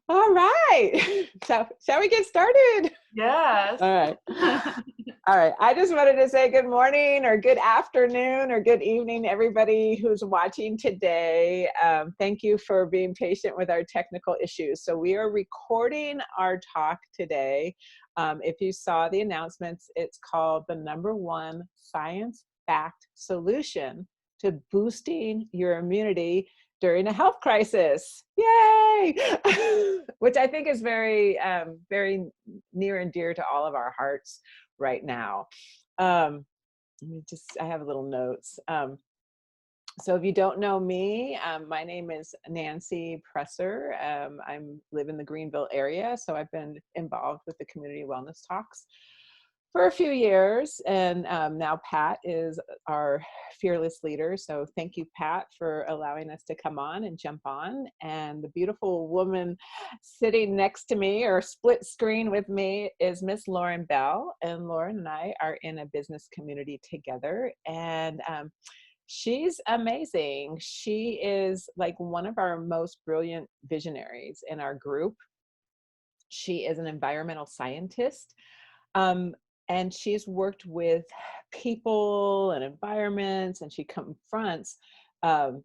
All right. Shall we get started? Yes. All right. All right. I just wanted to say good morning or good afternoon or good evening, everybody who's watching today. Thank you for being patient with our technical issues. So we are recording our talk today. If you saw the announcements, it's called the #1 science-backed solution to boosting your immunity during a health crisis. Yay! Which I think is very, very near and dear to all of our hearts right now. Let me I have little notes. So if you don't know me, my name is Nancy Presser. I live in the Greenville area, so I've been involved with the community wellness talks for a few years, and now Pat is our fearless leader. So thank you, Pat, for allowing us to come on and jump on. And the beautiful woman sitting next to me or split screen with me is Miss Lauren Bell. And Lauren and I are in a business community together, and she's amazing. She is like one of our most brilliant visionaries in our group. She is an environmental scientist. And she's worked with people and environments, and she confronts the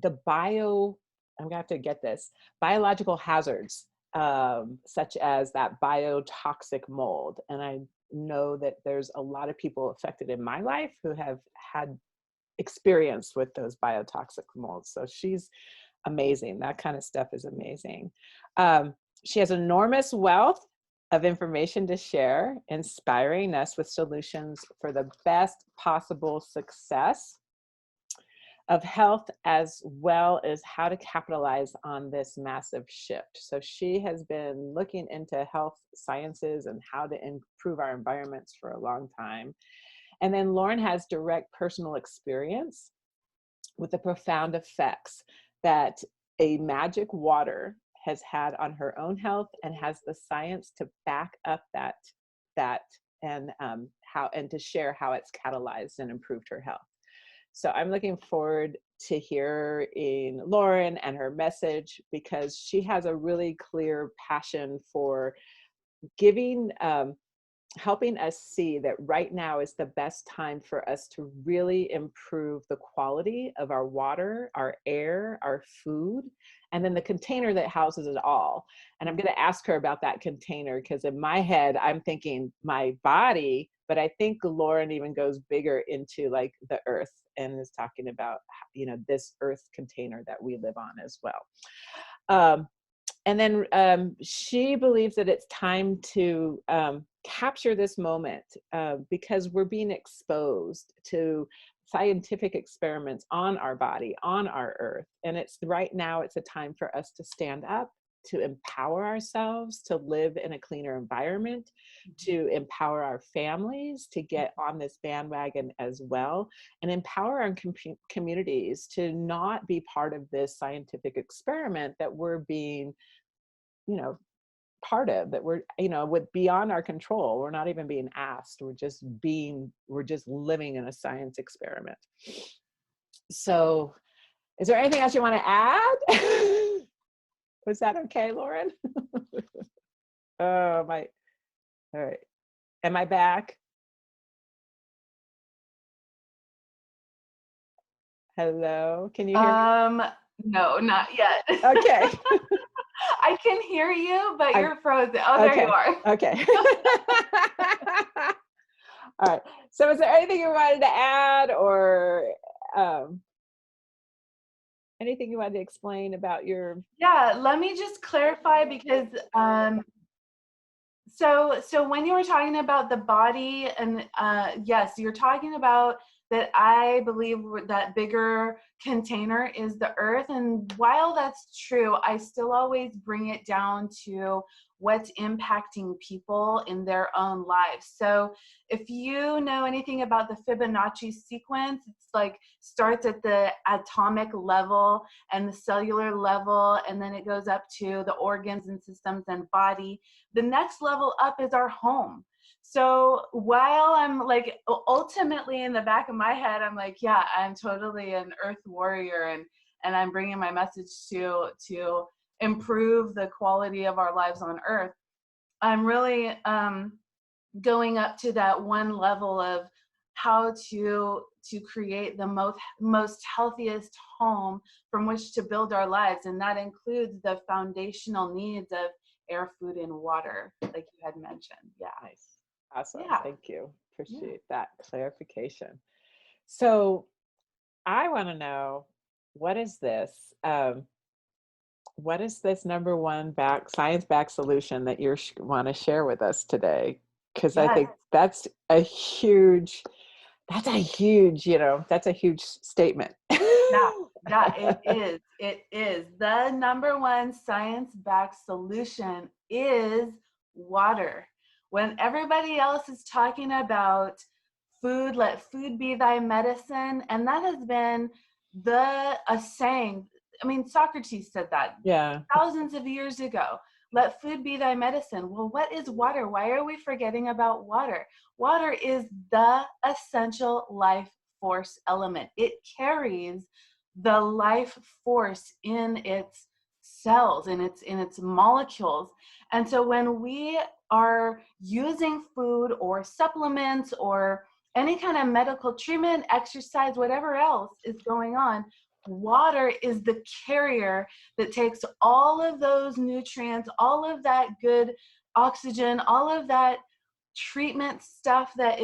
I'm gonna have to get this, biological hazards, such as that biotoxic mold. And I know that there's a lot of people affected in my life who have had experience with those biotoxic molds. So she's amazing. That kind of stuff is amazing. She has enormous wealth of information to share, inspiring us with solutions for the best possible success of health, as well as how to capitalize on this massive shift. So she has been looking into health sciences and how to improve our environments for a long time. And then Lauren has direct personal experience with the profound effects that a magic water has had on her own health, and has the science to back up that and to share how it's catalyzed and improved her health. So I'm looking forward to hearing Lauren and her message, because she has a really clear passion for giving, helping us see that right now is the best time for us to really improve the quality of our water, our air, our food, and then the container that houses it all. And I'm going to ask her about that container, because in my head, I'm thinking my body, but I think Lauren even goes bigger into like the earth and is talking about, you know, this earth container that we live on as well. And then she believes that it's time to capture this moment, because we're being exposed to scientific experiments on our body, on our earth. And it's right now, it's a time for us to stand up, to empower ourselves, to live in a cleaner environment, to empower our families, to get on this bandwagon as well, and empower our communities to not be part of this scientific experiment that we're being, you know, part of, that we're, you know, with beyond our control. We're not even being asked. We're just living in a science experiment. So is there anything else you want to add? Was that okay, Lauren? Oh, all right. Am I back? Hello, can you hear me? No, not yet. Okay. I can hear you, but you're frozen. Oh, there you are. Okay. All right. So is there anything you wanted to add, or anything you wanted to explain about your... Yeah, let me just clarify, because so when you were talking about the body, and yes, you're talking about that. I believe that bigger container is the earth. And while that's true, I still always bring it down to what's impacting people in their own lives. So if you know anything about the Fibonacci sequence, it's like starts at the atomic level and the cellular level, and then it goes up to the organs and systems and body. The next level up is our home. So while I'm like, ultimately in the back of my head, I'm like, yeah, I'm totally an earth warrior, and I'm bringing my message to improve the quality of our lives on Earth. I'm really going up to that one level of how to create the most healthiest home from which to build our lives, and that includes the foundational needs of air, food, and water, like you had mentioned. Yeah. Nice. Awesome. Yeah. Thank you. Appreciate that clarification. So I want to know, what is this? What is this number one science-backed solution that you want to share with us today? Because I Yes. think that's a huge, that's a huge statement. Yeah, it is. It is. The number one science-backed solution is water. When everybody else is talking about food, let food be thy medicine, and that has been a saying. I mean, Socrates said that Yeah. thousands of years ago. Let food be thy medicine. Well, what is water? Why are we forgetting about water? Water is the essential life force element. It carries the life force in its cells, in its molecules. And so when we are using food or supplements or any kind of medical treatment, exercise, whatever else is going on, water is the carrier that takes all of those nutrients, all of that good oxygen, all of that treatment stuff that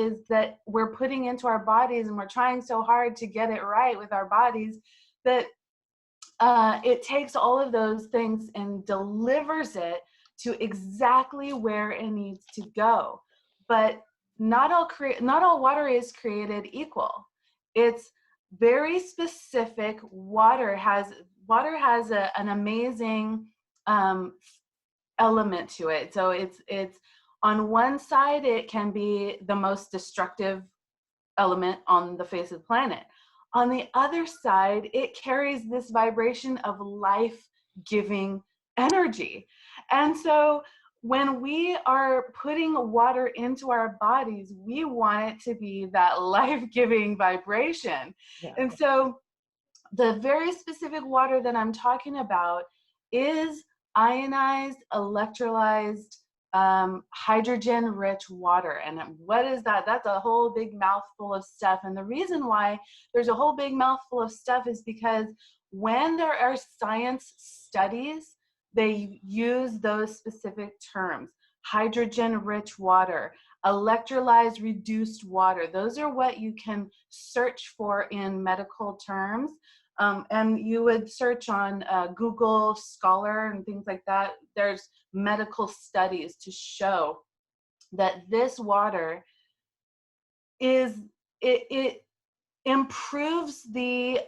we're putting into our bodies, and we're trying so hard to get it right with our bodies, that it takes all of those things and delivers it to exactly where it needs to go. But not all water is created equal. It's very specific. Water has an amazing element to it. So it's on one side, it can be the most destructive element on the face of the planet. On the other side, it carries this vibration of life-giving energy. And so when we are putting water into our bodies, we want it to be that life-giving vibration. Yeah. And so the very specific water that I'm talking about is ionized, electrolyzed, hydrogen-rich water. And what is that? That's a whole big mouthful of stuff. And the reason why there's a whole big mouthful of stuff is because when there are science studies, they use those specific terms: hydrogen-rich water, electrolyzed reduced water. Those are what you can search for in medical terms. And you would search on Google Scholar and things like that. There's medical studies to show that this water it improves the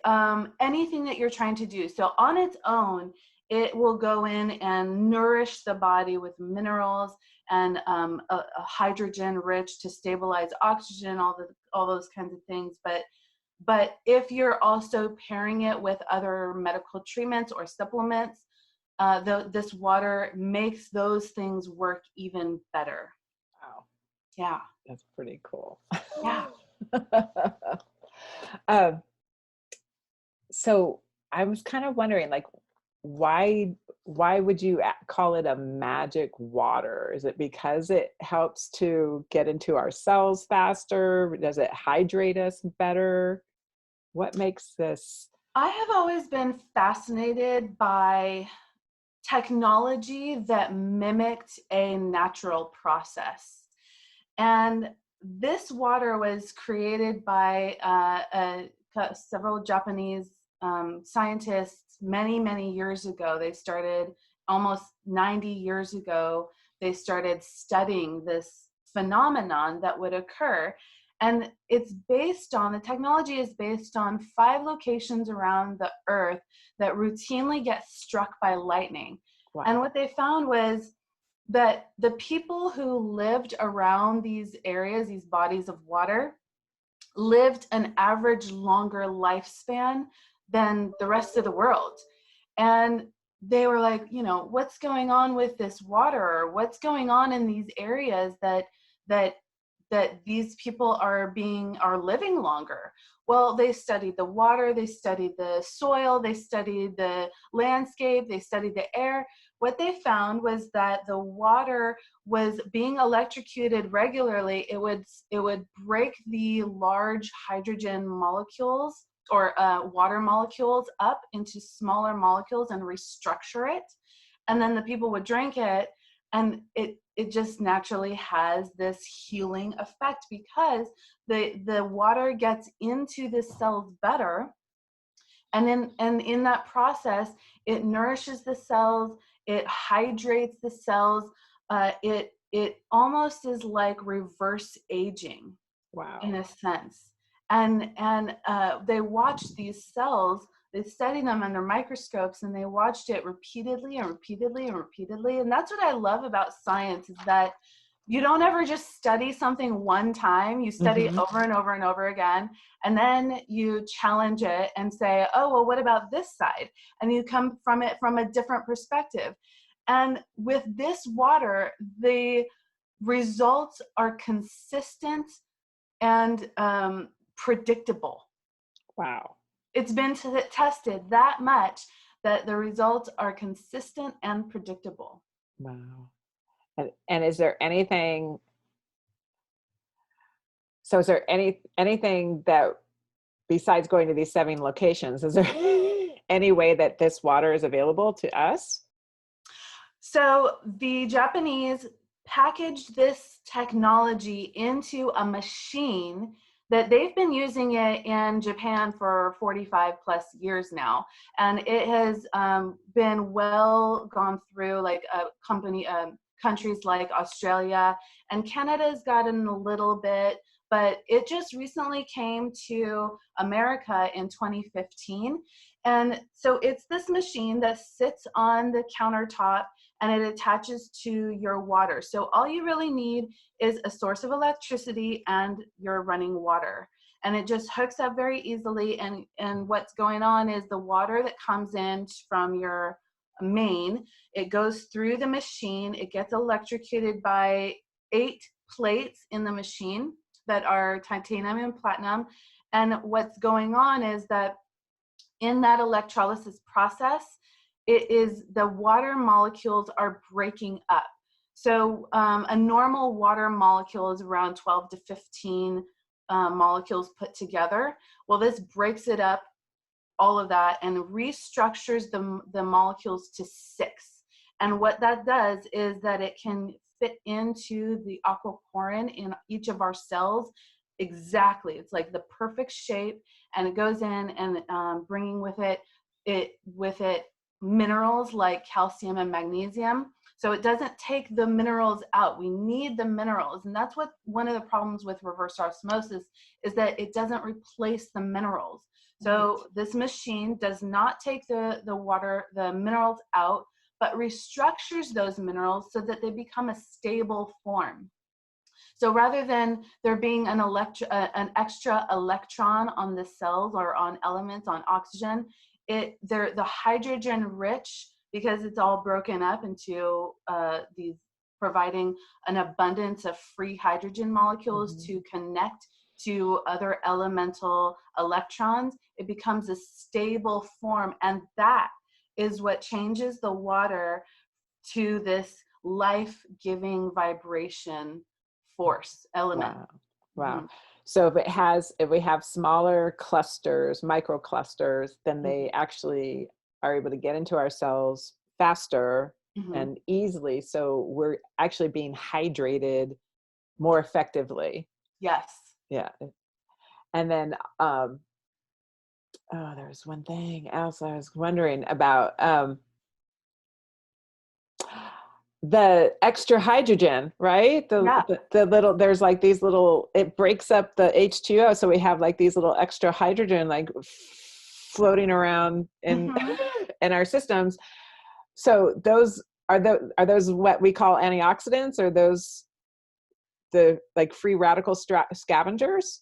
anything that you're trying to do. So on its own, it will go in and nourish the body with minerals and a hydrogen rich to stabilize oxygen, all those kinds of things. But if you're also pairing it with other medical treatments or supplements, this water makes those things work even better. Wow. Yeah. That's pretty cool. Yeah. So I was kind of wondering, like, why would you call it a magic water? Is it because it helps to get into our cells faster? Does it hydrate us better? What makes this? I have always been fascinated by technology that mimicked a natural process. And this water was created by several Japanese scientists many, many years ago. They started almost 90 years ago. They started studying this phenomenon that would occur. And the technology is based on 5 locations around the earth that routinely get struck by lightning. Wow. And what they found was that the people who lived around these areas, these bodies of water, lived an average longer lifespan than the rest of the world. And they were like, what's going on with this water? Or what's going on in these areas that that these people are living longer. Well, they studied the water, they studied the soil, they studied the landscape, they studied the air. What they found was that the water was being electrocuted regularly. It would break the large hydrogen molecules or water molecules up into smaller molecules and restructure it. And then the people would drink it, and it just naturally has this healing effect because the water gets into the cells better. And in that process, it nourishes the cells, it hydrates the cells. It almost is like reverse aging. Wow. In a sense. And they watched these cells, they studied them under microscopes, and they watched it repeatedly and repeatedly and repeatedly. And that's what I love about science, is that you don't ever just study something one time. You study it over and over and over again. And then you challenge it and say, oh, well, what about this side? And you come from it from a different perspective. And with this water, the results are consistent and predictable. Wow. It's been tested that much that the results are consistent and predictable. Wow. And is there anything, so is there anything that, besides going to these 7 locations, is there any way that this water is available to us? So the Japanese packaged this technology into a machine that they've been using it in Japan for 45 plus years now. And it has been well gone through, like countries like Australia, and Canada's gotten a little bit, but it just recently came to America in 2015. And so it's this machine that sits on the countertop and it attaches to your water. So all you really need is a source of electricity and your running water. And it just hooks up very easily. And what's going on is the water that comes in from your main, it goes through the machine, it gets electrocuted by 8 plates in the machine that are titanium and platinum. And what's going on is that in that electrolysis process, it is the water molecules are breaking up. So a normal water molecule is around 12 to 15 molecules put together. Well, this breaks it up, all of that, and restructures the molecules to 6. And what that does is that it can fit into the aquaporin in each of our cells exactly. It's like the perfect shape, and it goes in and bringing with it minerals like calcium and magnesium. So it doesn't take the minerals out. We need the minerals. And that's what one of the problems with reverse osmosis is, that it doesn't replace the minerals. So this machine does not take the minerals out, but restructures those minerals so that they become a stable form. So rather than there being an extra electron on the cells or on elements, on oxygen, they're the hydrogen rich, because it's all broken up into these, providing an abundance of free hydrogen molecules to connect to other elemental electrons. It becomes a stable form, and that is what changes the water to this life-giving vibration force element. Wow. So if we have smaller clusters, microclusters, then they actually are able to get into our cells faster and easily. So we're actually being hydrated more effectively. Yes. Yeah. And then, there's one thing else I was wondering about. The extra hydrogen, right? The little, there's like these little, it breaks up the H2O. So we have like these little extra hydrogen, like floating around in, in our systems. So those are those what we call antioxidants, or those the like free radical scavengers?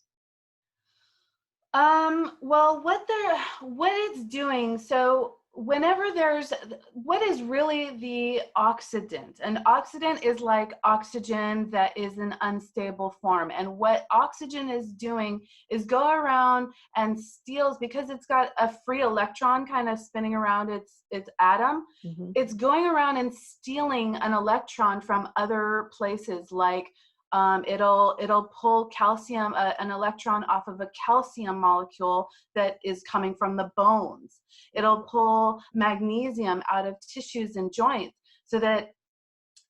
Well, what it's doing, so whenever there's, what is really the oxidant? An oxidant is like oxygen that is in unstable form. And what oxygen is doing is go around and steals, because it's got a free electron kind of spinning around its atom. Mm-hmm. It's going around and stealing an electron from other places, like it'll pull calcium, an electron off of a calcium molecule that is coming from the bones. It'll pull magnesium out of tissues and joints so that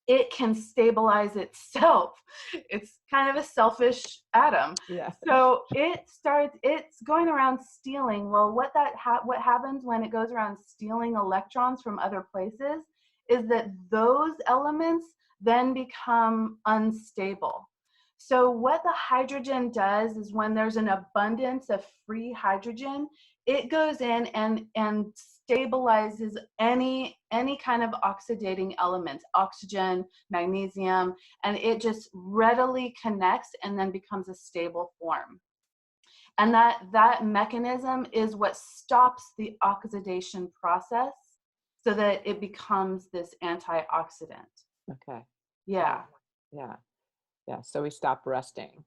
it can stabilize itself. It's kind of a selfish atom. Yeah. So it's going around stealing. Well, what happens when it goes around stealing electrons from other places is that those elements then become unstable. So what the hydrogen does is, when there's an abundance of free hydrogen, it goes in and stabilizes any kind of oxidating elements, oxygen, magnesium, and it just readily connects and then becomes a stable form. And that mechanism is what stops the oxidation process so that it becomes this antioxidant. Okay. Yeah. Yeah. Yeah. So we stop rusting.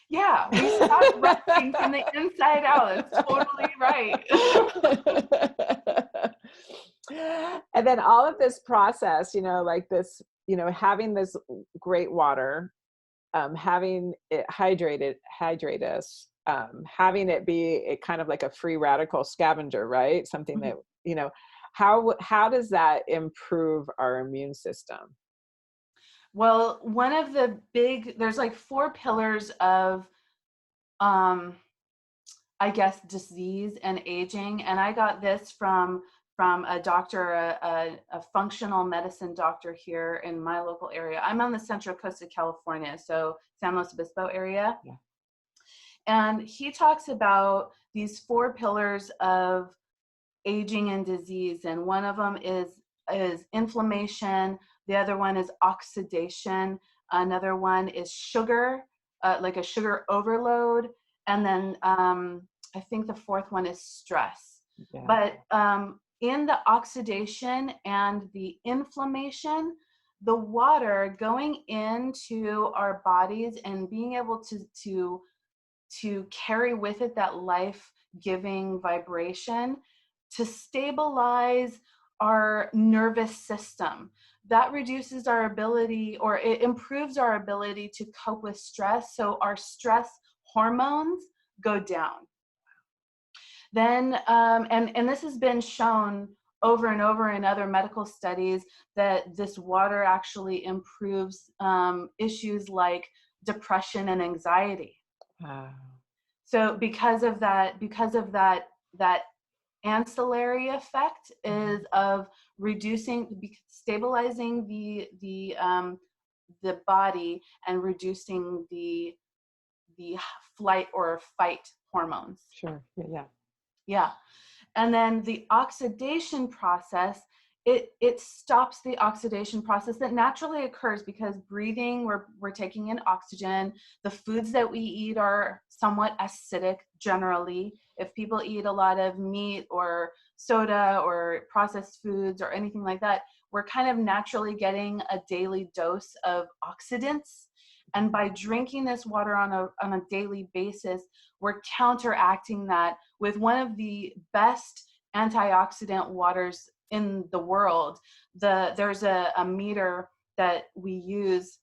Yeah, we stop rusting from the inside out. That's totally right. And then all of this process, like this, having this great water, having it hydrate us, having it be a kind of like a free radical scavenger, right? Something that, how does that improve our immune system? Well, one of the there's like 4 pillars of, I guess, disease and aging. And I got this from a doctor, a functional medicine doctor here in my local area. I'm on the Central Coast of California, so San Luis Obispo area. Yeah. And he talks about these 4 pillars of aging and disease. And one of them is inflammation. The other one is oxidation. Another one is sugar, like a sugar overload. And then I think the 4th one is stress. Yeah. But in the oxidation and the inflammation, the water going into our bodies and being able to carry with it that life-giving vibration to stabilize our nervous system. That reduces our ability, or it improves our ability to cope with stress. So our stress hormones go down. Then, and this has been shown over and over in other medical studies, that this water actually improves issues like depression and anxiety. Wow. So because of that ancillary effect is of stabilizing the body and reducing the flight or fight hormones. Sure. Yeah. Yeah. And then the oxidation process, it stops the oxidation process that naturally occurs because breathing, we're taking in oxygen. The foods that we eat are somewhat acidic generally. If people eat a lot of meat or soda or processed foods or anything like that, we're kind of naturally getting a daily dose of oxidants. And by drinking this water on a daily basis, we're counteracting that with one of the best antioxidant waters in the world. There's a meter that we use.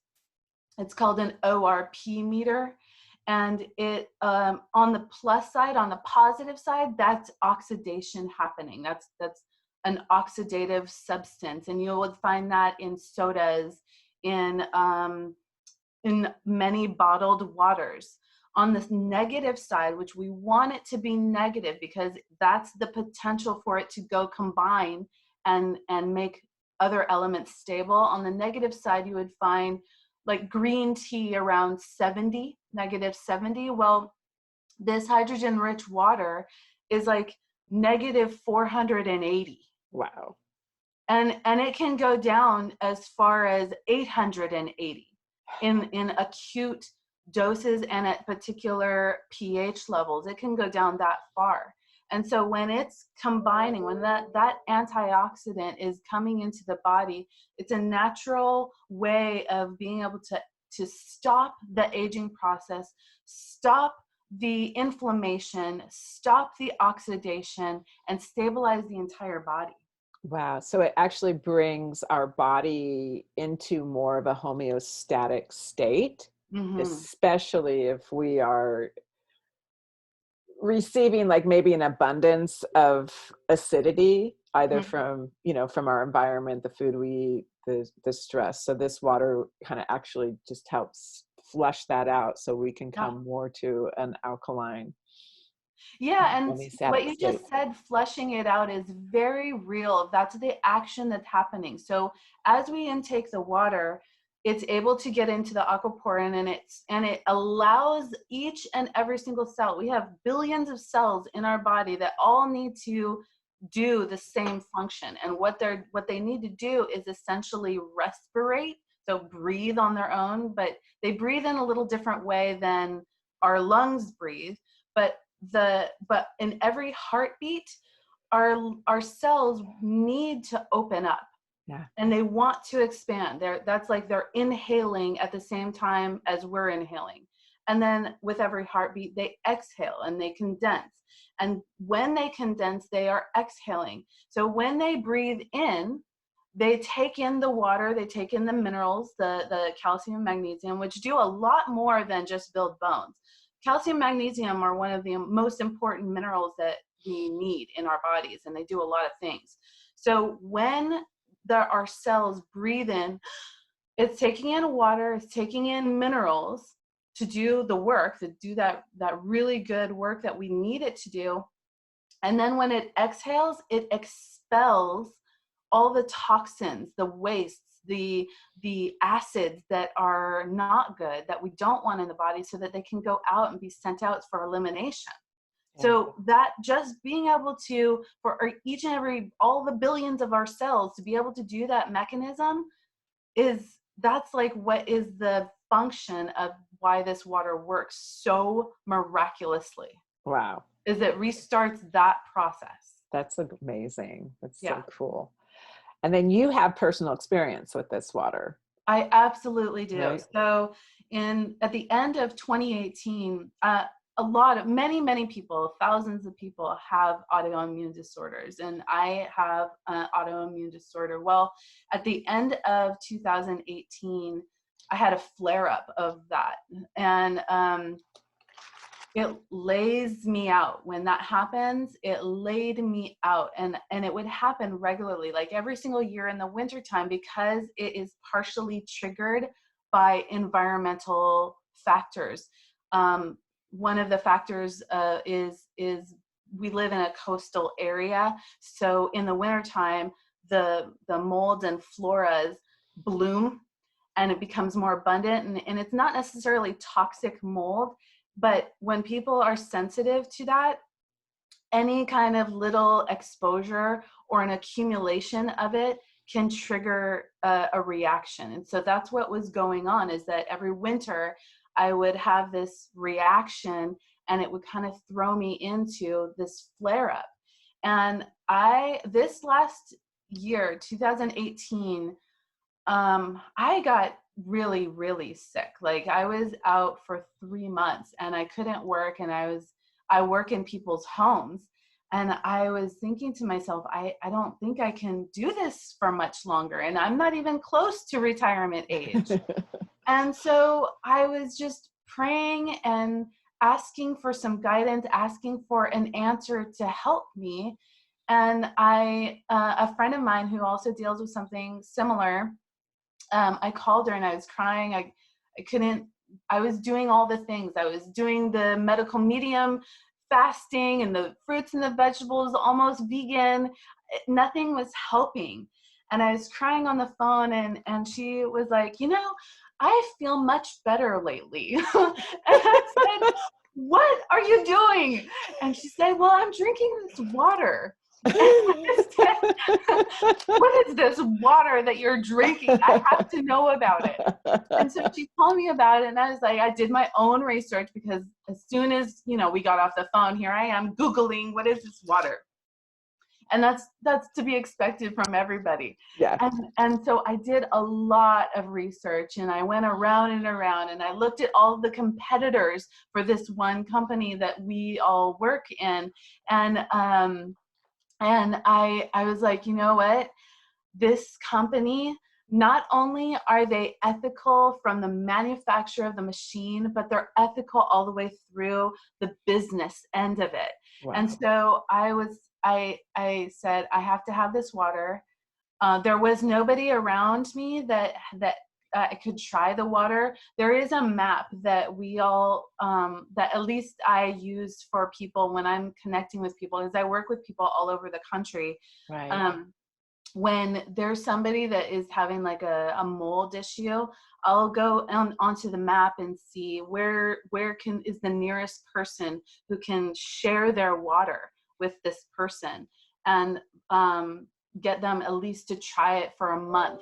It's called an ORP meter. And it on the plus side, on the positive side, that's oxidation happening. That's an oxidative substance. And you would find that in sodas, in many bottled waters. On this negative side, which we want it to be negative because that's the potential for it to go combine and make other elements stable. On the negative side, you would find like green tea around negative 70. Well, this hydrogen-rich water is like negative 480. Wow. And it can go down as far as 880 in acute doses and at particular pH levels. It can go down that far. And so when it's combining, when that antioxidant is coming into the body, it's a natural way of being able to stop the aging process, stop the inflammation, stop the oxidation, and stabilize the entire body. Wow. So it actually brings our body into more of a homeostatic state, Mm-hmm. especially if we are receiving like maybe an abundance of acidity, either Mm-hmm. from, from our environment, the food we eat, the stress. So this water kind of actually just helps flush that out so we can Yeah. come more to an alkaline Yeah, and what homeostatic you state. just said, flushing it out, is very real. That's the action that's happening. So as we intake the water, it's able to get into the aquaporin, and it allows each and every single cell. We have billions of cells in our body that all need to do the same function. And what they need to do is essentially respirate, so breathe on their own, but they breathe in a little different way than our lungs breathe. But in every heartbeat, our cells need to open up. Yeah. And they want to expand. That's like they're inhaling at the same time as we're inhaling. And then with every heartbeat, they exhale and they condense. And when they condense, they are exhaling. So when they breathe in, they take in the water, they take in the minerals, the calcium, magnesium, which do a lot more than just build bones. Calcium, magnesium are one of the most important minerals that we need in our bodies, and they do a lot of things. So when our cells breathe in, it's taking in water, it's taking in minerals to do the work, to do that really good work that we need it to do. And then when it exhales, it expels all the toxins, the wastes, the acids that are not good, that we don't want in the body, so that they can go out and be sent out for elimination. Yeah. So that just being able to, for each and every, all the billions of our cells to be able to do that mechanism, that's like what is the function of why this water works so miraculously. Wow. Is it restarts that process. That's amazing. That's Yeah. so cool. And then you have personal experience with this water. I absolutely do. Right? So at the end of 2018, many people, thousands of people have autoimmune disorders, and I have an autoimmune disorder. Well, at the end of 2018, I had a flare up of that, and it lays me out. When that happens, it laid me out, and it would happen regularly, like every single year in the wintertime, because it is partially triggered by environmental factors. One of the factors is we live in a coastal area, so in the wintertime, the molds and floras bloom, and it becomes more abundant, and it's not necessarily toxic mold. But when people are sensitive to that, any kind of little exposure or an accumulation of it can trigger a reaction. And so that's what was going on, is that every winter I would have this reaction, and it would kind of throw me into this flare up. And this last year, 2018, I got really, really sick. Like, I was out for 3 months and I couldn't work, and I work in people's homes, and I was thinking to myself, I don't think I can do this for much longer, and I'm not even close to retirement age. And so I was just praying and asking for some guidance, asking for an answer to help me. And a friend of mine who also deals with something similar, I called her and I was crying. I was doing all the things. I was doing the medical medium fasting and the fruits and the vegetables, almost vegan. Nothing was helping. And I was crying on the phone, and she was like, I feel much better lately. And I said, what are you doing? And she said, well, I'm drinking this water. I said, what is this water that you're drinking? I have to know about it. And so she told me about it, and I was like, I did my own research, because as soon as, we got off the phone, here I am Googling, what is this water? And that's to be expected from everybody. Yeah. And so I did a lot of research, and I went around and around, and I looked at all the competitors for this one company that we all work in. And I was like, you know what? This company, not only are they ethical from the manufacturer of the machine, but they're ethical all the way through the business end of it. Wow. And so I said, I have to have this water. There was nobody around me that I could try the water. There is a map that we all, that at least I use for people when I'm connecting with people, as I work with people all over the country. Right. When there's somebody that is having like a mold issue, I'll go onto the map and see where is the nearest person who can share their water with this person, and get them at least to try it for a month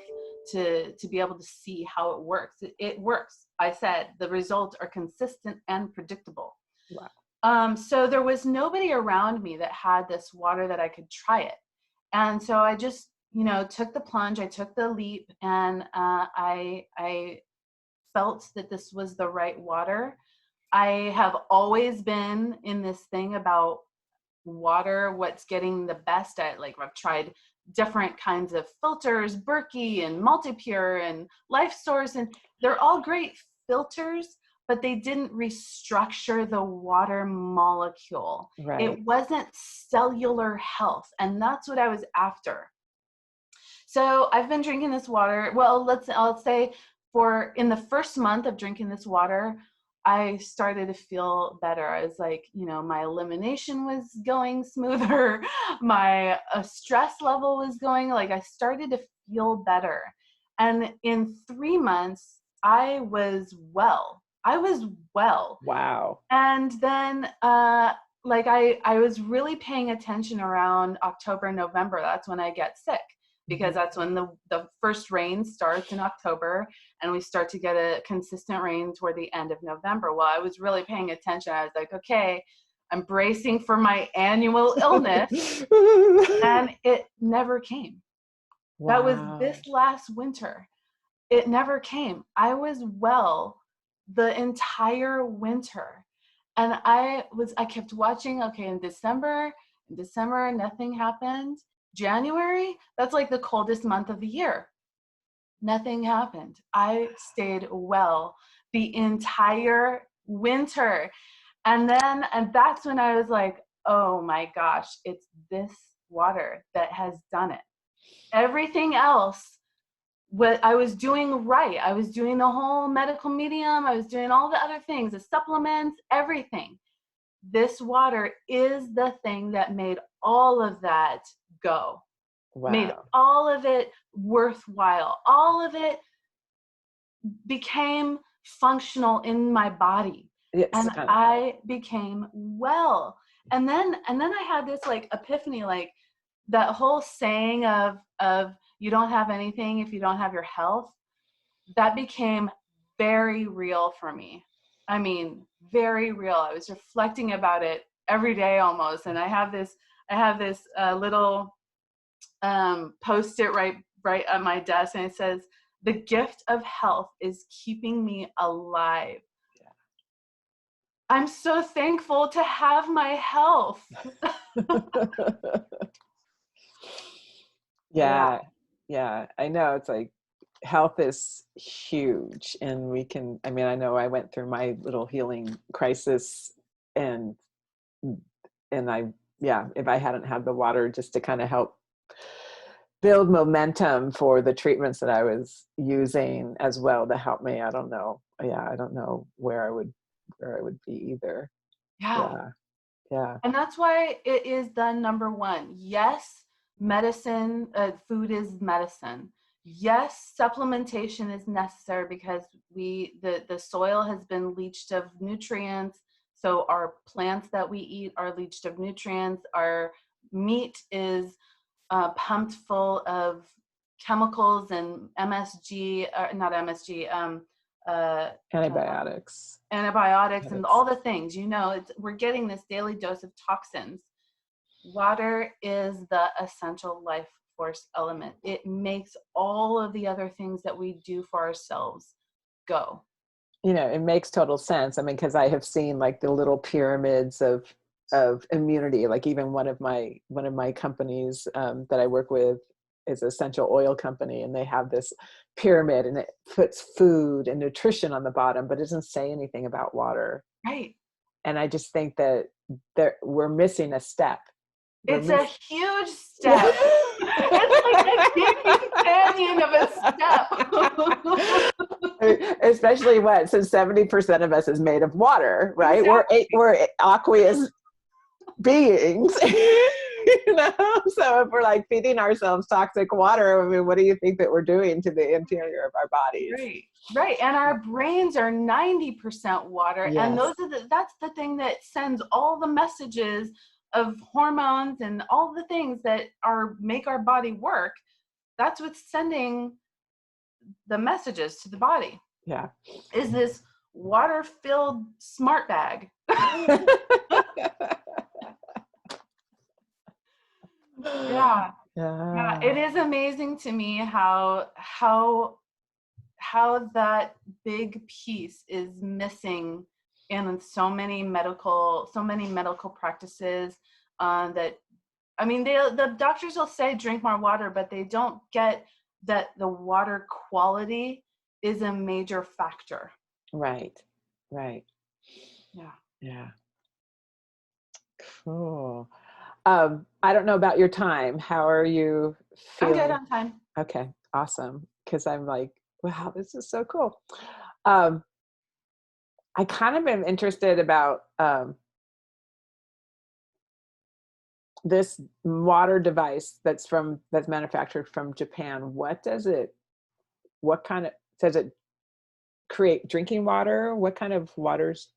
to be able to see how it works. It works. I said the results are consistent and predictable. Wow. So there was nobody around me that had this water that I could try it. And so I just, took the plunge, I took the leap, and I felt that this was the right water. I have always been in this thing about water, what's getting the best at, like, I've tried different kinds of filters, Berkey and Multipure and Life Source, and they're all great filters, but they didn't restructure the water molecule. Right. It wasn't cellular health, and that's what I was after. So I've been drinking this water. Well, I'll say in the first month of drinking this water, I started to feel better. I was like, my elimination was going smoother. My stress level was going, like, I started to feel better. And in 3 months, I was well. Wow. And then, like, I was really paying attention around October, November. That's when I get sick, because that's when the first rain starts in October, and we start to get a consistent rain toward the end of November. Well, I was really paying attention. I was like, okay, I'm bracing for my annual illness, and it never came. Wow. That was this last winter. It never came. I was well the entire winter. And I kept watching, okay, in December, nothing happened. January, that's like the coldest month of the year. Nothing happened. I stayed well the entire winter. And that's when I was like, oh my gosh, it's this water that has done it. Everything else, what I was doing right. I was doing the whole medical medium. I was doing all the other things, the supplements, everything. This water is the thing that made all of that go. Wow. Made all of it worthwhile. All of it became functional in my body. Yes. And I became well. And then I had this like epiphany, like that whole saying of you don't have anything if you don't have your health. That became very real for me. I mean, very real. I was reflecting about it every day almost. And I have this little Post-it right at my desk, and it says, "The gift of health is keeping me alive." Yeah. I'm so thankful to have my health. Yeah. I know, it's like health is huge, and I know I went through my little healing crisis, and if I hadn't had the water just to kind of help build momentum for the treatments that I was using as well to help me, I don't know where I would be either. Yeah. And that's why it is the number one. Yes, medicine, food is medicine. Yes, supplementation is necessary, because the soil has been leached of nutrients. So our plants that we eat are leached of nutrients. Our meat is pumped full of chemicals and MSG, not MSG, Antibiotics. antibiotics and all the things, we're getting this daily dose of toxins. Water is the essential life force element. It makes all of the other things that we do for ourselves go. It makes total sense. I mean, because I have seen like the little pyramids of immunity. Like even one of my companies that I work with is essential oil company, and they have this pyramid, and it puts food and nutrition on the bottom, but it doesn't say anything about water. Right. And I just think that we're missing a step. It's a huge step. It's like a canyon of a step. Especially since 70% of us is made of water, right? Exactly. We're aqueous beings. So if we're like feeding ourselves toxic water, I mean, what do you think that we're doing to the interior of our bodies? Right. And our brains are 90% water. Yes. And that's the thing that sends all the messages of hormones and all the things that make our body work. That's what's sending the messages to the body. Yeah. Is this water-filled smart bag. Yeah. It is amazing to me how that big piece is missing in so many medical practices. That, I mean, the doctors will say drink more water, but they don't get that the water quality is a major factor. Right. Yeah. Cool. I don't know about your time. How are you feeling? I'm good on time. Okay, awesome. Because I'm like, wow, this is so cool. I kind of am interested about this water device that's manufactured from Japan. Does it create drinking water? What kind of waters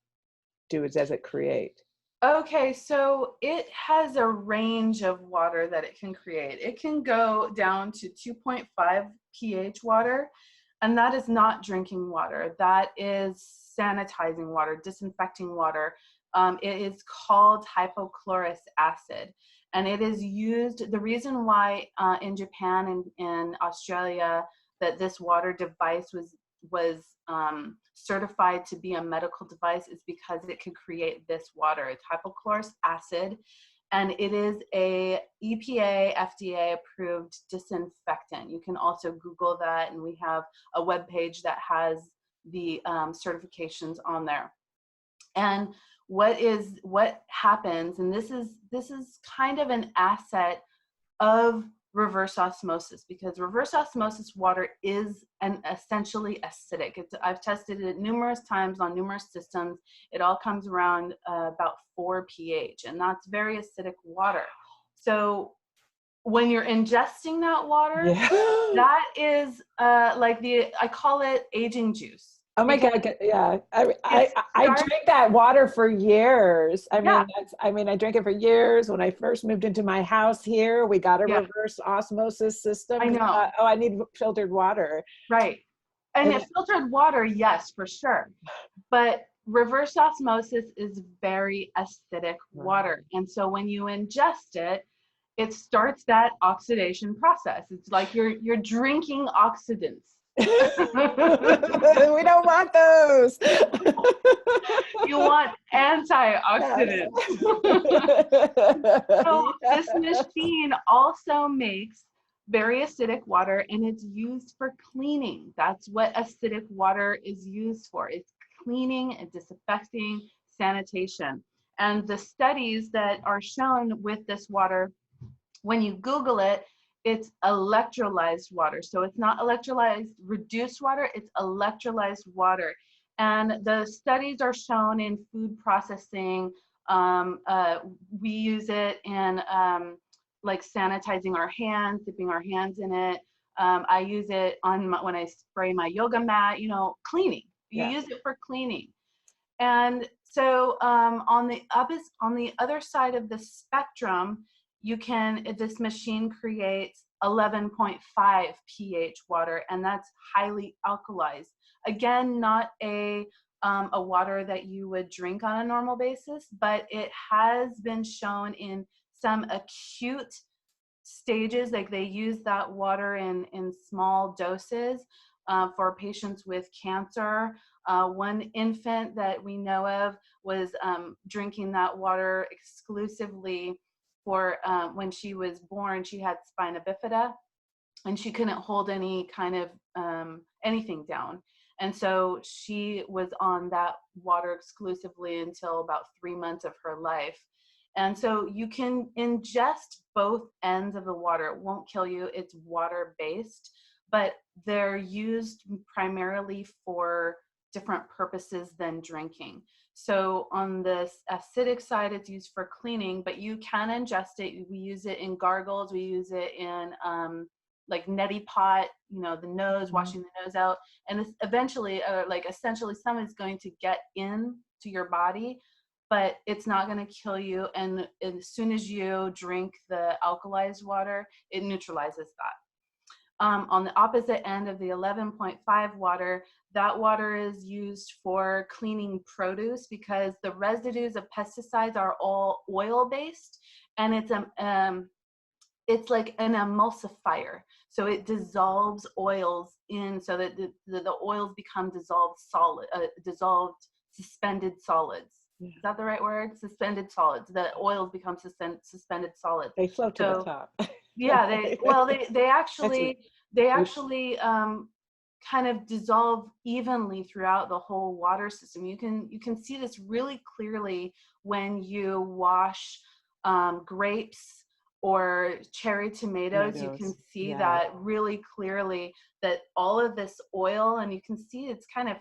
does it create? Okay, so it has a range of water that it can create. It can go down to 2.5 pH water, and that is not drinking water. That is sanitizing water, disinfecting water. It is called hypochlorous acid, and it is used. The reason why in Japan and in Australia that this water device was certified to be a medical device is because it could create this water. It's hypochlorous acid, and it is a EPA, FDA approved disinfectant. You can also Google that, and we have a web page that has the certifications on there. And what happens, and this is kind of an asset of reverse osmosis, because reverse osmosis water is essentially acidic. I've tested it numerous times on numerous systems. It all comes around about 4 pH, and that's very acidic water. So when you're ingesting that water, that is I call it aging juice. Oh my God! Yeah, I drank that water for years. I mean, I drank it for years. When I first moved into my house here, we got a reverse osmosis system. I know. I need filtered water. Right, and filtered water, yes, for sure. But reverse osmosis is very acidic water, and so when you ingest it, it starts that oxidation process. It's like you're drinking oxidants. We don't want those. You want antioxidants. So this machine also makes very acidic water, and it's used for cleaning. That's what acidic water is used for. It's cleaning and disinfecting, sanitation. And the studies that are shown with this water, when you Google it, it's electrolyzed water. So it's not electrolyzed reduced water, it's electrolyzed water. And the studies are shown in food processing. We use it in like sanitizing our hands, dipping our hands in it. I use it when I spray my yoga mat, cleaning. You use it for cleaning. And so on the other side of the spectrum, this machine creates 11.5 pH water, and that's highly alkalized. Again, not a water that you would drink on a normal basis, but it has been shown in some acute stages, like they use that water in small doses for patients with cancer. One infant that we know of was drinking that water exclusively for when she was born. She had spina bifida, and she couldn't hold any kind of anything down. And so she was on that water exclusively until about 3 months of her life. And so you can ingest both ends of the water. It won't kill you. It's water-based, but they're used primarily for different purposes than drinking. So on this acidic side, it's used for cleaning, but you can ingest it. We use it in gargles. We use it in like neti pot, you know, the nose, washing the nose out. And it's eventually, like essentially someone's going to get into your body, but it's not going to kill you. And as soon as you drink the alkalized water, it neutralizes that. On the opposite end of the 11.5 water, that water is used for cleaning produce because the residues of pesticides are all oil-based, and it's like an emulsifier. So it dissolves oils in so that the oils become dissolved suspended solids. Is that the right word? Suspended solids. The oils become suspended solids. They float to the top. Yeah, they actually kind of dissolve evenly throughout the whole water system. You can see this really clearly when you wash grapes or cherry tomatoes. You can see that really clearly, that all of this oil, and you can see it's kind of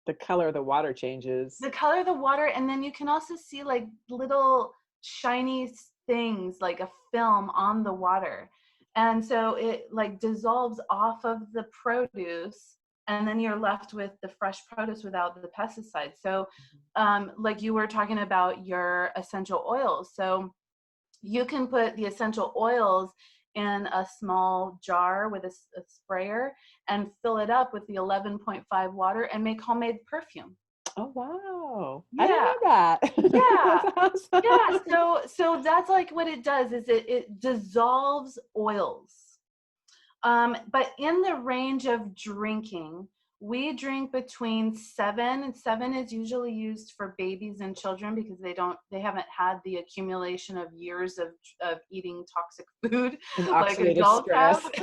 the color of the water changes. The color of the water, and then you can also see like little shiny things, like a film on the water. And so it like dissolves off of the produce, and then you're left with the fresh produce without the pesticides. So like you were talking about your essential oils. So you can put the essential oils in a small jar with a sprayer and fill it up with the 11.5 water and make homemade perfume. Oh, wow. Yeah. I didn't know that. Yeah. That's awesome. Yeah. So that's like what it does is it dissolves oils. But in the range of drinking, we drink between 7, and 7 is usually used for babies and children because they haven't had the accumulation of years of eating toxic food and like adults stress. have.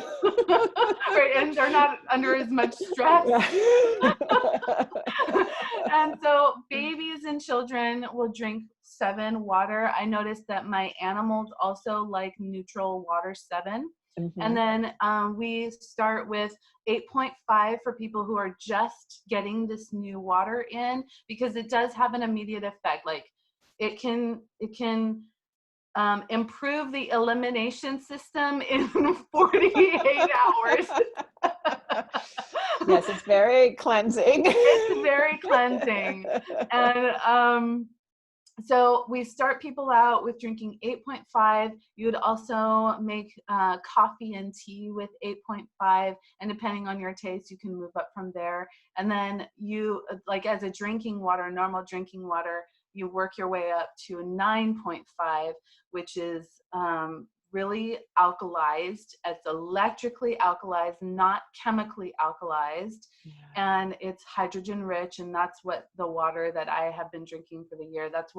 Right, and they're not under as much stress. And so babies and children will drink 7 water. I noticed that my animals also like neutral water 7. Mm-hmm. And then we start with 8.5 for people who are just getting this new water in, because it does have an immediate effect. Like it can improve the elimination system in 48 hours. Yes, it's very cleansing. It's very cleansing. And so we start people out with drinking 8.5. You would also make coffee and tea with 8.5, and depending on your taste, you can move up from there. And then you, like as a drinking water, normal drinking water, you work your way up to 9.5, which is really alkalized. It's electrically alkalized, not chemically alkalized. Yeah. And it's hydrogen rich, and that's what the water that I have been drinking for the year. That's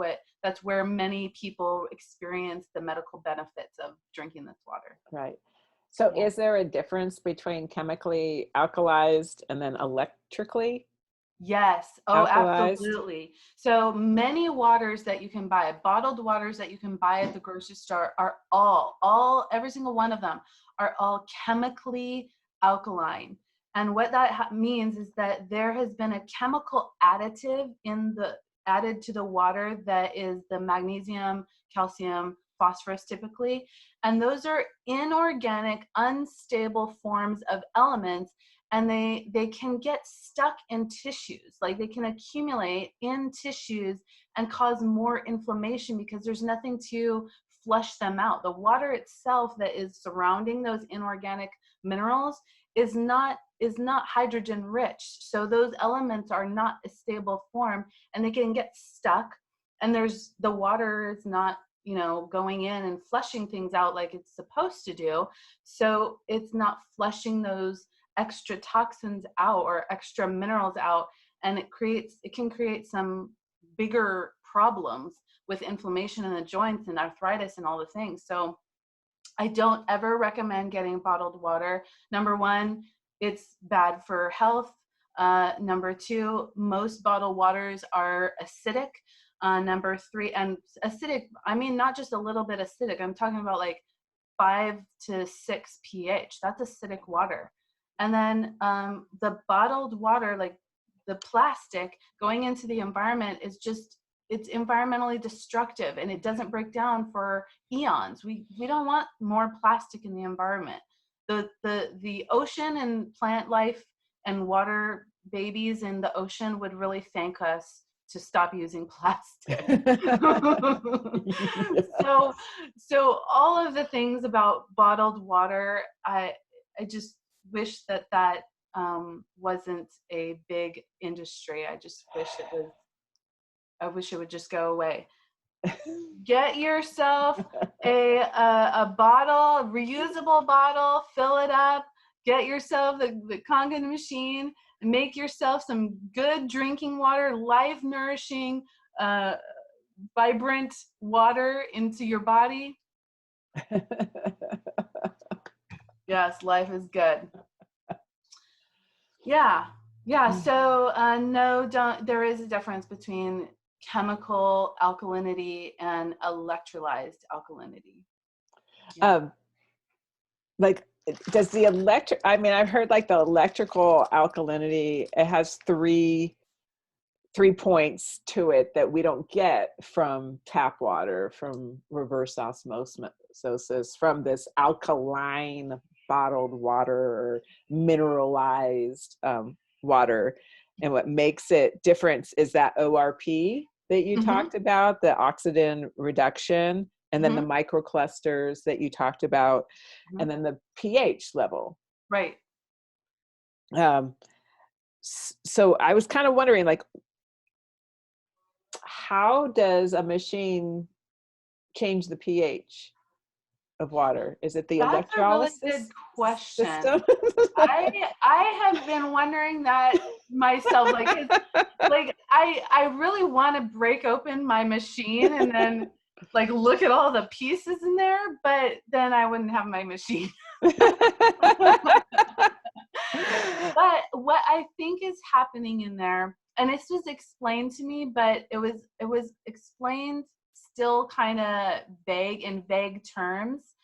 where many people experience the medical benefits of drinking this water. Right. So is there a difference between chemically alkalized and then electrically? Yes. Oh, alkalized? Absolutely. So many waters that you can buy, bottled waters that you can buy at the grocery store, are every single one of them are all chemically alkaline. And what that means is that there has been a chemical additive added to the water that is the magnesium, calcium, phosphorus typically. And those are inorganic, unstable forms of elements. And they can get stuck in tissues, like they can accumulate in tissues and cause more inflammation because there's nothing to flush them out. The water itself that is surrounding those inorganic minerals is not hydrogen rich. So those elements are not a stable form, and they can get stuck, and the water is not, you know, going in and flushing things out like it's supposed to do. So it's not flushing those extra toxins out or extra minerals out, and it can create some bigger problems with inflammation in the joints and arthritis and all the things. So I don't ever recommend getting bottled water. Number one, it's bad for health. Number two, most bottled waters are acidic. Number three, and acidic, I mean, not just a little bit acidic. I'm talking about like 5 to 6 pH. That's acidic water. And then the bottled water, like the plastic going into the environment, it's environmentally destructive, and it doesn't break down for eons. We don't want more plastic in the environment. The ocean and plant life and water babies in the ocean would really thank us to stop using plastic. So all of the things about bottled water, I just wish that wasn't a big industry. I wish it would just go away. Get yourself a bottle, a reusable bottle, fill it up, get yourself the kangen machine, and make yourself some good drinking water, life nourishing, vibrant water into your body. Yes, life is good. Yeah. So there is a difference between chemical alkalinity and electrolyzed alkalinity. Yeah. Like, does the I mean, I've heard like the electrical alkalinity, it has three points to it that we don't get from tap water, from reverse osmosis, from this alkaline bottled water or mineralized water. And what makes it different is that ORP that you talked about, the oxidant reduction, and then the microclusters that you talked about, and then the pH level. Right. So I was kind of wondering, like, how does a machine change the pH of water? Is it the electrolysis? That's a really good question. I have been wondering that myself. Like I really want to break open my machine and then like look at all the pieces in there, but then I wouldn't have my machine. But what I think is happening in there, and this was explained to me, but it was explained still kind of vague terms.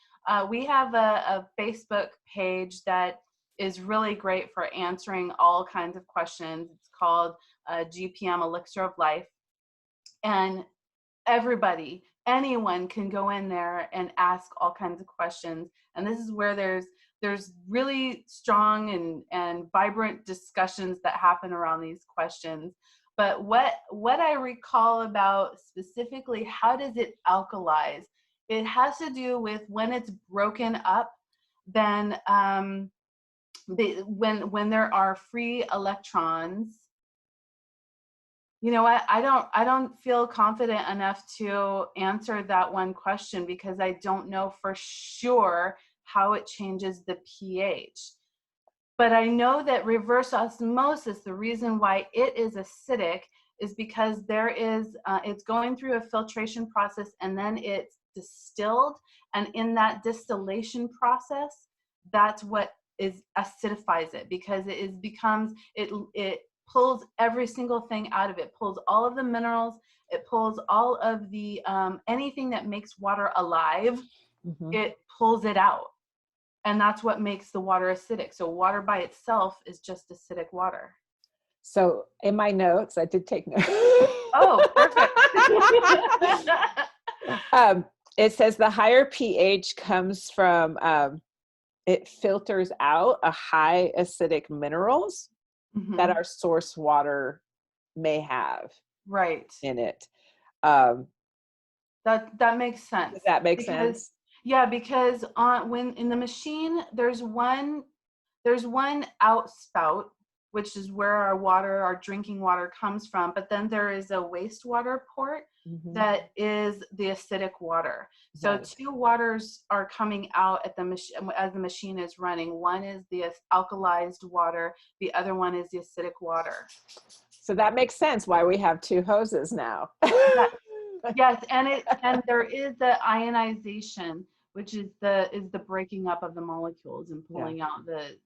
We have a Facebook page that is really great for answering all kinds of questions. It's called GPM Elixir of Life. And anyone can go in there and ask all kinds of questions. And this is where there's really strong and vibrant discussions that happen around these questions. But what I recall about specifically, how does it alkalize? It has to do with when it's broken up, then when there are free electrons. You know what? I don't feel confident enough to answer that one question because I don't know for sure how it changes the pH. But I know that reverse osmosis, the reason why it is acidic is because it's going through a filtration process and then it's distilled. And in that distillation process, that's what acidifies it, because it pulls every single thing out of it, pulls all of the minerals, it pulls all of the anything that makes water alive, it pulls it out. And that's what makes the water acidic. So water by itself is just acidic water. So in my notes, I did take notes. Oh, perfect. It says the higher pH comes from, it filters out a high acidic minerals that our source water may have right in it. That makes sense. Does that make Because sense? yeah, because on when in the machine there's one outspout, which is where our water, our drinking water comes from, but then there is a wastewater port Mm-hmm. that is the acidic water. So Right. two waters are coming out at the machine as the machine is running. One is the alkalized water, the other one is the acidic water. So that makes sense why we have two hoses now. Yeah. Yes, and there is the ionization, which is the breaking up of the molecules and Yeah. pulling out the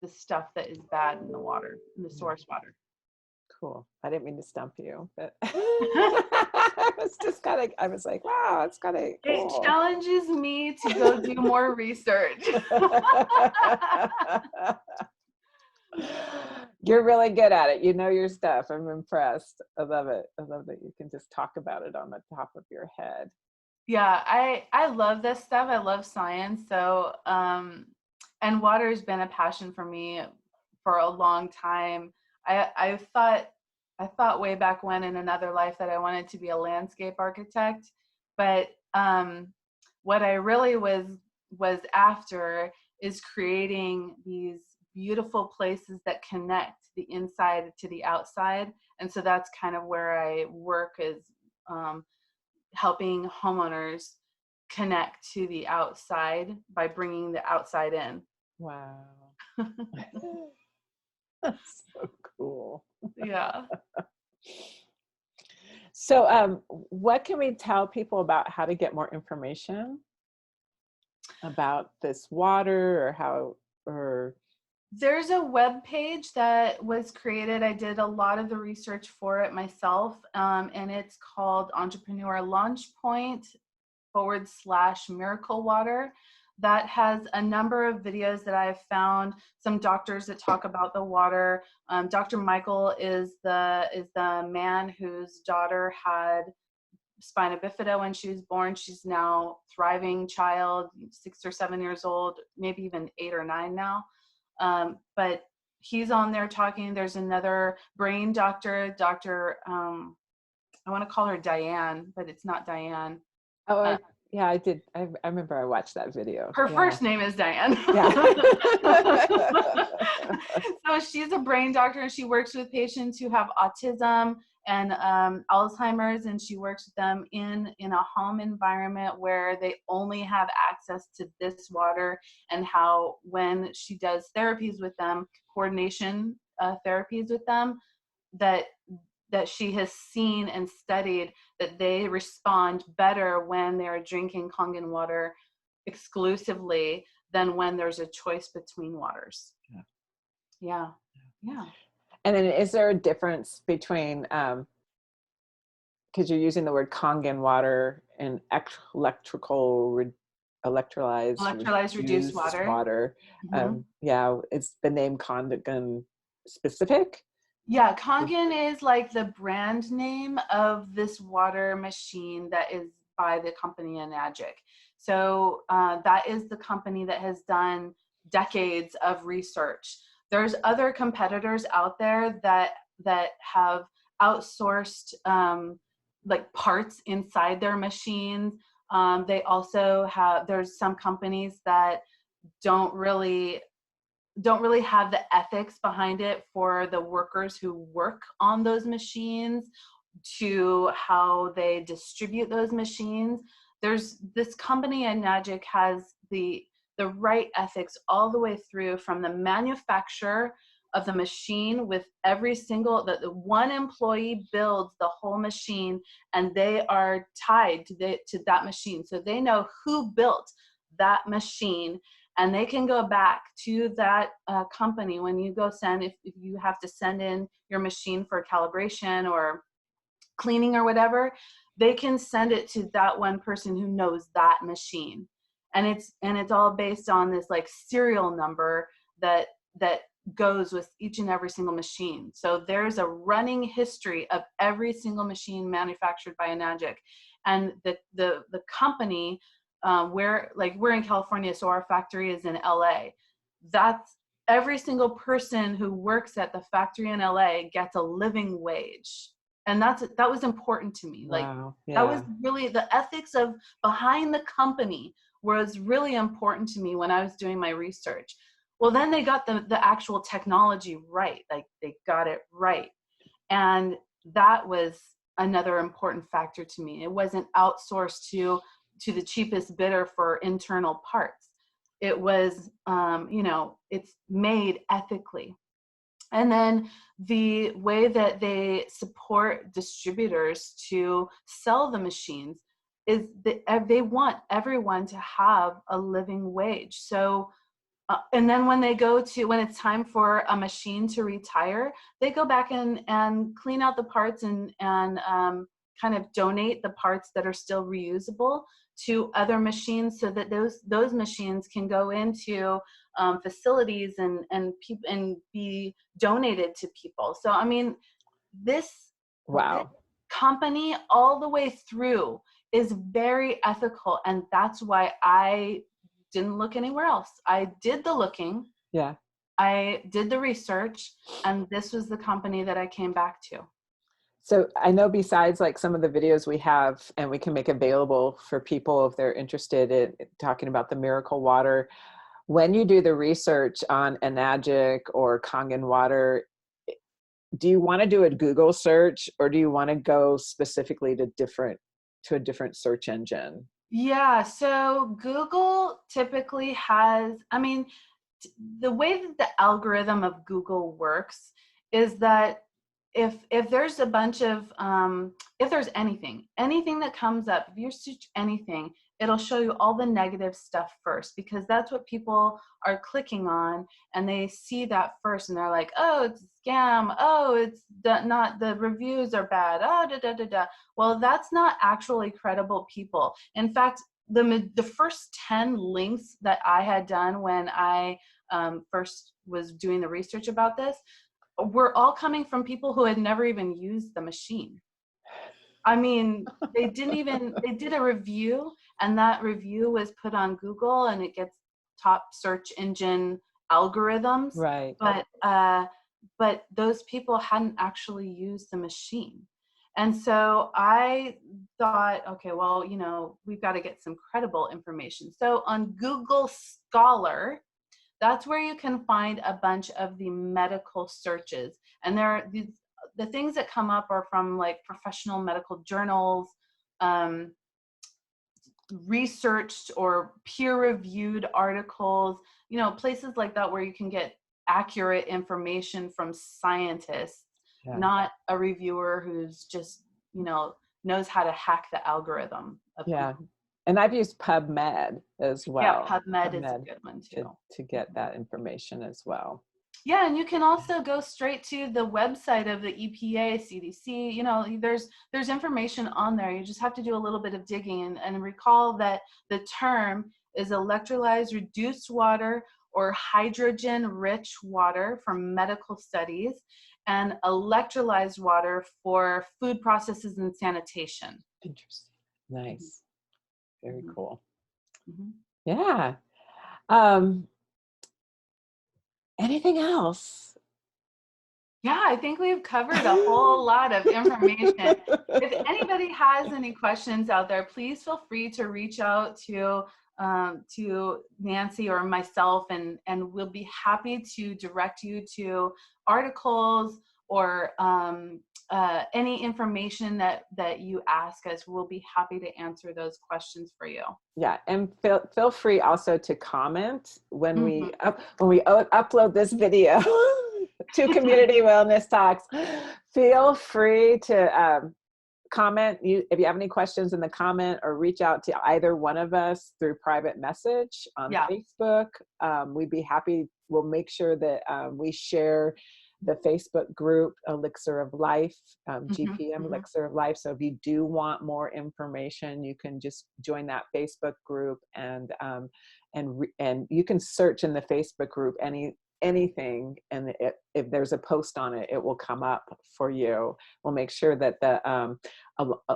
stuff that is bad in the water, in the source water. Cool. I didn't mean to stump you, but I was just kind of, I was like, wow, it's kind of It cool. challenges me to go do more research. You're really good at it. You know your stuff. I'm impressed. I love it. I love that you can just talk about it on the top of your head. Yeah, I love this stuff. I love science. So and water has been a passion for me for a long time. I thought way back when in another life that I wanted to be a landscape architect, but what I really was after is creating these beautiful places that connect the inside to the outside. And so that's kind of where I work, is um, helping homeowners connect to the outside by bringing the outside in. Wow. That's so cool. Yeah. So what can we tell people about how to get more information about this water, or how, or There's a web page that was created. I did a lot of the research for it myself, and it's called Entrepreneur Launch Point / Miracle Water. That has a number of videos that I've found, some doctors that talk about the water. Dr. Michael is the man whose daughter had spina bifida when she was born. She's now thriving child, 6 or 7 years old, maybe even 8 or 9 now. But he's on there talking. There's another brain doctor, I want to call her Diane, but it's not Diane. oh, yeah, I did. I remember I watched that video. Her Yeah. first name is Diane. Yeah. So she's a brain doctor, and she works with patients who have autism and Alzheimer's, and she works with them in a home environment where they only have access to this water, and how when she does therapies with them, coordination therapies with them, that she has seen and studied that they respond better when they're drinking kangen water exclusively than when there's a choice between waters. Yeah. And then is there a difference between, because you're using the word kangen water and electrolyzed Reduced water. Mm-hmm. Yeah, is the name kangen specific? Yeah, kangen is like the brand name of this water machine that is by the company Enagic. So that is the company that has done decades of research. There's other competitors out there that have outsourced like parts inside their machines. They also there's some companies that don't really have the ethics behind it for the workers who work on those machines, to how they distribute those machines. There's this company Enagic has the right ethics all the way through, from the manufacturer of the machine, with every single, the one employee builds the whole machine, and they are tied to that machine. So they know who built that machine, and they can go back to that company when you go if you have to send in your machine for calibration or cleaning or whatever, they can send it to that one person who knows that machine. And it's all based on this like serial number that goes with each and every single machine. So there's a running history of every single machine manufactured by Enagic. And the company, we're in California, so our factory is in LA. That's every single person who works at the factory in LA gets a living wage And that was important to me. Like, Wow. that was Yeah. really the ethics of behind the company was really important to me when I was doing my research. Well, then they got the actual technology right. Like, they got it right. And that was another important factor to me. It wasn't outsourced to the cheapest bidder for internal parts. It was, it's made ethically. And then the way that they support distributors to sell the machines is that they want everyone to have a living wage. So, and then when it's time for a machine to retire, they go back and clean out the parts and kind of donate the parts that are still reusable to other machines, so that those machines can go into facilities and be donated to people. So I mean, this Wow. company all the way through is very ethical, and that's why I didn't look anywhere else. I did the looking, Yeah. I did the research, and this was the company that I came back to. So I know besides like some of the videos we have and we can make available for people if they're interested in talking about the miracle water, when you do the research on enagic or kangen water, do you want to do a Google search or do you want to go specifically to a different search engine? Yeah, so Google typically has, I mean, the way that the algorithm of Google works is that if there's a bunch of if there's anything that comes up, if you search anything, it'll show you all the negative stuff first, because that's what people are clicking on, and they see that first and they're like, oh, it's a scam, oh, it's not, the reviews are bad, oh, da da da da. Well, that's not actually credible people. In fact, the first 10 links that I had done when I first was doing the research about this were all coming from people who had never even used the machine. I mean, they did a review, and that review was put on Google and it gets top search engine algorithms. Right. But those people hadn't actually used the machine. And so I thought, okay, well, we've got to get some credible information. So on Google Scholar, that's where you can find a bunch of the medical searches. And the things that come up are from like professional medical journals, researched or peer-reviewed articles, places like that where you can get accurate information from scientists, Yeah. not a reviewer who's just, knows how to hack the algorithm of Yeah. Google. And I've used PubMed as well. Yeah, PubMed is a good one too. To get that information as well. Yeah, and you can also go straight to the website of the EPA, CDC. There's information on there. You just have to do a little bit of digging and recall that the term is electrolyzed reduced water or hydrogen-rich water for medical studies, and electrolyzed water for food processes and sanitation. Interesting. Nice. Very Mm-hmm. cool. Mm-hmm. Yeah. Anything else? Yeah, I think we've covered a whole lot of information. If anybody has any questions out there, please feel free to reach out to Nancy or myself, and we'll be happy to direct you to articles or any information that you ask us. We'll be happy to answer those questions for you. Yeah, and feel free also to comment when we upload this video to Community Wellness Talks. Feel free to comment if you have any questions in the comment, or reach out to either one of us through private message on Facebook. We'd be happy. We'll make sure that we share the Facebook group Elixir of Life, GPM Elixir of Life. So if you do want more information, you can just join that Facebook group, and you can search in the Facebook group anything, and if there's a post on it, it will come up for you. We'll make sure that the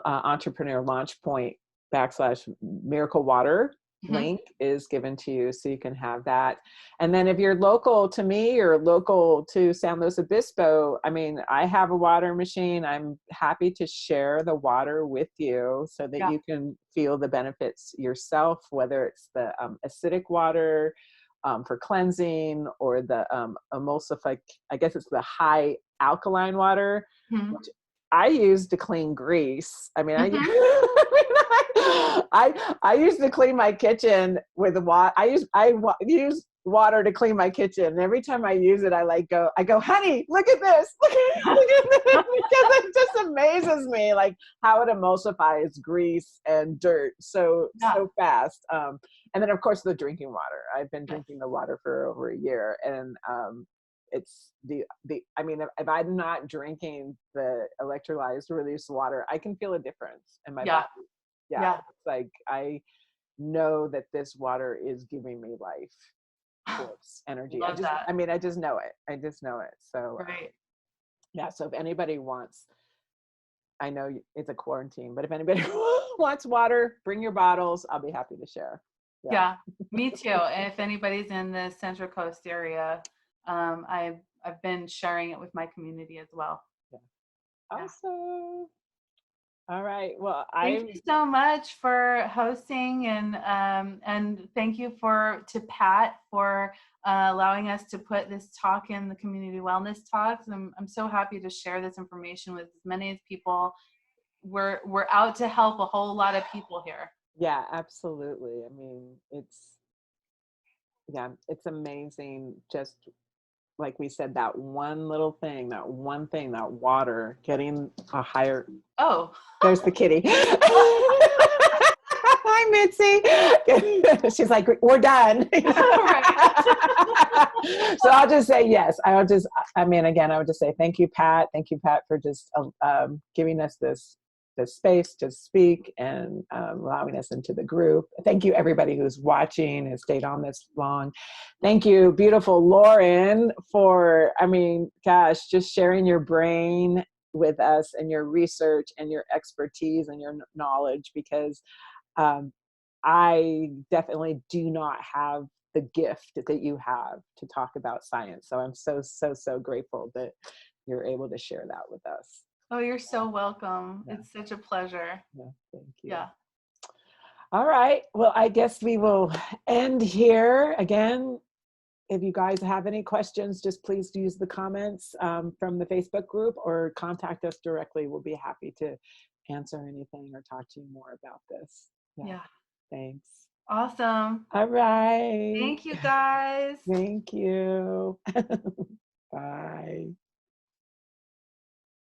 Entrepreneur Launch Point / Miracle Water link is given to you, so you can have that. And then if you're local to me or local to San Luis Obispo, I mean, I have a water machine. I'm happy to share the water with you so that you can feel the benefits yourself, whether it's the acidic water for cleansing, or the emulsify, I guess it's the high alkaline water, which I use to clean grease. I mean, I used to clean my kitchen with water. I use water to clean my kitchen. And every time I use it, I go, honey, look at this, look at this, because it just amazes me, like how it emulsifies grease and dirt so fast. And then of course the drinking water. I've been drinking the water for over a year, and it's I mean, if I'm not drinking the electrolyzed release water, I can feel a difference in my body. It's like I know that this water is giving me life, force, energy. I just know it. I just know it. So so if anybody wants, I know it's a quarantine, but if anybody wants water, bring your bottles. I'll be happy to share. Yeah, me too. And if anybody's in the Central Coast area, I've been sharing it with my community as well. Awesome. All right. Well, thank you so much for hosting, and thank you to Pat for allowing us to put this talk in the community wellness talks. I'm so happy to share this information with as many people. We're out to help a whole lot of people here. Yeah, absolutely. I mean, it's amazing. Just like we said, that one little thing, that water, getting a higher. Oh, there's the kitty. Hi, Mitzi. She's like, we're done. So I'll just say yes. I would just say thank you, Pat. Thank you, Pat, for just giving us this space to speak and allowing us into the group. Thank you, everybody who's watching and stayed on this long. Thank you, beautiful Lauren, for, just sharing your brain with us and your research and your expertise and your knowledge, because I definitely do not have the gift that you have to talk about science. So I'm so grateful that you're able to share that with us. Oh, you're so welcome. It's such a pleasure. Thank you. All right. Well, I guess we will end here. Again, if you guys have any questions, just please use the comments from the Facebook group, or contact us directly. We'll be happy to answer anything or talk to you more about this. Thanks. Awesome. All right. Thank you, guys. Thank you. Bye.